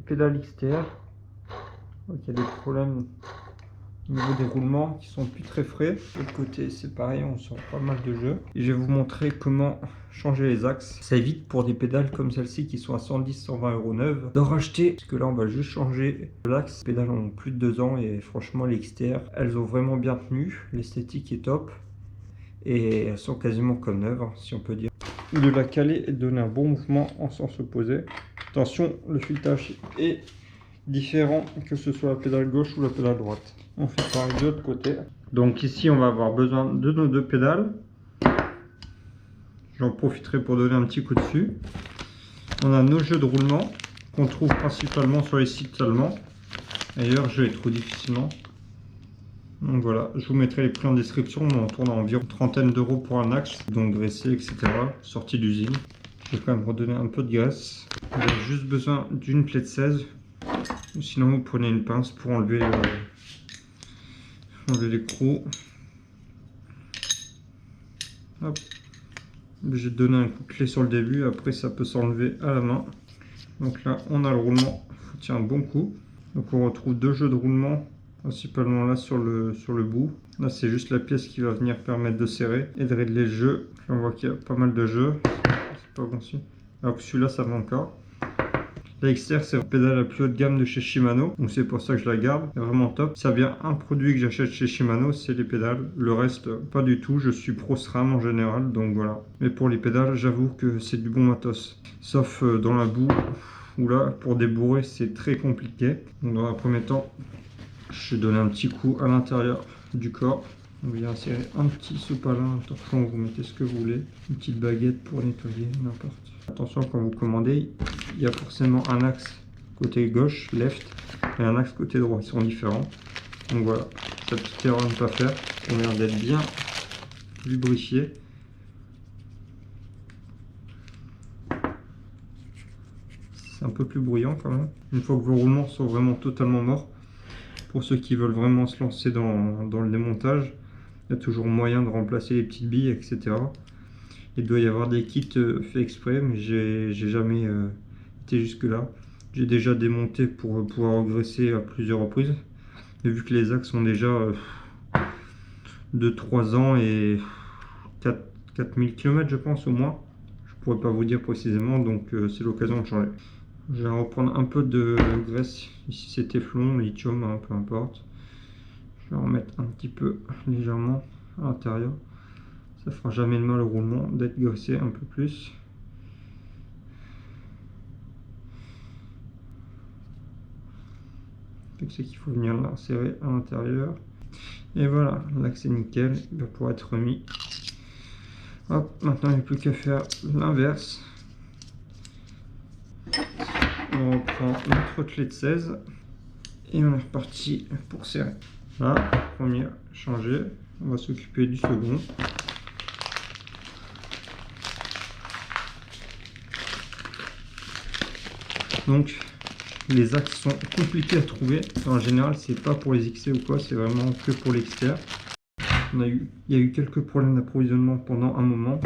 pédales XTR. Donc il y a des problèmes au niveau des roulements qui sont plus très frais. De l'autre côté c'est pareil, on sent pas mal de jeu. Et je vais vous montrer comment changer les axes. Ça évite pour des pédales comme celle-ci qui sont à 110-120 € neuves d'en racheter. Parce que là on va juste changer l'axe. Les pédales ont plus de 2 ans et franchement les XTR elles ont vraiment bien tenu. L'esthétique est top. Et elles sont quasiment comme neuves, hein, si on peut dire. De la caler et de donner un bon mouvement en sens opposé. Attention, le filetage est différent que ce soit la pédale gauche ou la pédale droite. On fait pareil de l'autre côté. Donc ici on va avoir besoin de nos deux pédales. J'en profiterai pour donner un petit coup dessus. On a nos jeux de roulement qu'on trouve principalement sur les sites allemands. D'ailleurs je les trouve difficilement. Donc voilà, je vous mettrai les prix en description. On tourne à environ une trentaine d'euros pour un axe, donc graissé, etc. Sorti d'usine. Je vais quand même redonner un peu de graisse. Vous avez juste besoin d'une plaie de 16. Sinon vous prenez une pince pour enlever l'écrou. Hop. J'ai donné un coup de clé sur le début, après ça peut s'enlever à la main. Donc là on a le roulement, il faut tirer un bon coup. Donc on retrouve deux jeux de roulement, principalement là sur le bout. Là c'est juste la pièce qui va venir permettre de serrer et de régler le jeu. Là, on voit qu'il y a pas mal de jeux, c'est pas bon si. Alors que celui-là ça va encore. La XTR c'est la pédale la plus haut de gamme de chez Shimano, donc c'est pour ça que je la garde, c'est vraiment top. Ça vient un produit que j'achète chez Shimano, c'est les pédales. Le reste pas du tout, je suis pro SRAM en général, donc voilà. Mais pour les pédales j'avoue que c'est du bon matos. Sauf dans la boue, où là pour débourrer c'est très compliqué. Donc dans un premier temps, je vais donner un petit coup à l'intérieur du corps. On vient insérer un petit sopalin, un torchon, vous mettez ce que vous voulez. Une petite baguette pour nettoyer, n'importe. Attention quand vous commandez, il y a forcément un axe côté gauche, left, et un axe côté droit, ils sont différents. Donc voilà, cette petite erreur à ne pas faire. On vient d'être bien lubrifié. C'est un peu plus bruyant quand même. Une fois que vos roulements sont vraiment totalement morts, pour ceux qui veulent vraiment se lancer dans le démontage, il y a toujours moyen de remplacer les petites billes, etc. Il doit y avoir des kits faits exprès, mais j'ai jamais été jusque là. J'ai déjà démonté pour pouvoir engraisser à plusieurs reprises. Mais vu que les axes sont déjà de 3 ans et 4000 km je pense au moins, je pourrais pas vous dire précisément, donc c'est l'occasion de changer. Je vais reprendre un peu de graisse, ici c'est Teflon, lithium, hein, peu importe. Je vais en remettre un petit peu légèrement à l'intérieur. Ça fera jamais de mal au roulement d'être graissé un peu plus. C'est qu'il faut venir l'insérer à l'intérieur. Et voilà, l'axe est nickel, il va pouvoir être remis. Hop, maintenant il n'y a plus qu'à faire l'inverse. On reprend notre clé de 16 et on est reparti pour serrer. Là, premier changé, on va s'occuper du second. Donc les axes sont compliqués à trouver. En général c'est pas pour les XC ou quoi, c'est vraiment que pour les XTR. Il y a eu quelques problèmes d'approvisionnement pendant un moment,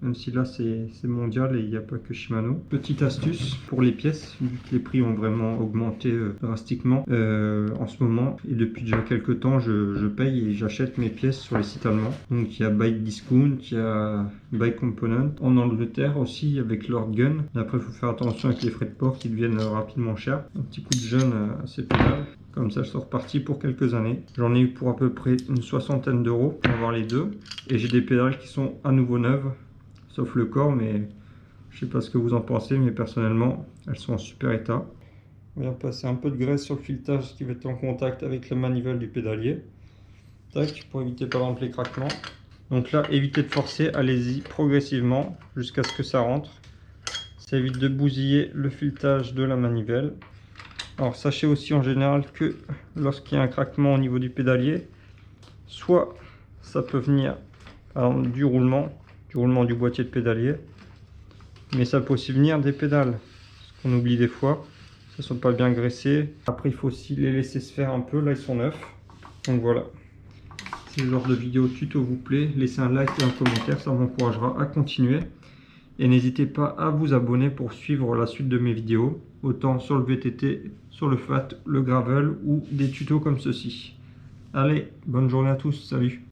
même si là c'est mondial et il n'y a pas que Shimano. Petite astuce pour les pièces, vu que les prix ont vraiment augmenté drastiquement en ce moment, et depuis déjà quelques temps je paye et j'achète mes pièces sur les sites allemands. Donc il y a Bike Discount, il y a Bike Component, en Angleterre aussi avec Lord Gun. Après il faut faire attention avec les frais de port qui deviennent rapidement chers. Un petit coup de jeune à ces pédales. Comme ça, je suis reparti pour quelques années. J'en ai eu pour à peu près une soixantaine d'euros pour avoir les deux. Et j'ai des pédales qui sont à nouveau neuves, sauf le corps, mais je sais pas ce que vous en pensez, mais personnellement, elles sont en super état. On vient passer un peu de graisse sur le filetage qui va être en contact avec la manivelle du pédalier. Tac, pour éviter par exemple les craquements. Donc là, évitez de forcer, allez-y progressivement jusqu'à ce que ça rentre. Ça évite de bousiller le filetage de la manivelle. Alors sachez aussi en général que lorsqu'il y a un craquement au niveau du pédalier, soit ça peut venir du roulement du boîtier de pédalier, mais ça peut aussi venir des pédales, ce qu'on oublie des fois, ça ne sont pas bien graissés. Après il faut aussi les laisser se faire un peu, là ils sont neufs. Donc voilà, si le genre de vidéo tuto vous plaît, laissez un like et un commentaire, ça m'encouragera à continuer. Et n'hésitez pas à vous abonner pour suivre la suite de mes vidéos, autant sur le VTT, sur le flat, le gravel ou des tutos comme ceci. Allez, bonne journée à tous, salut!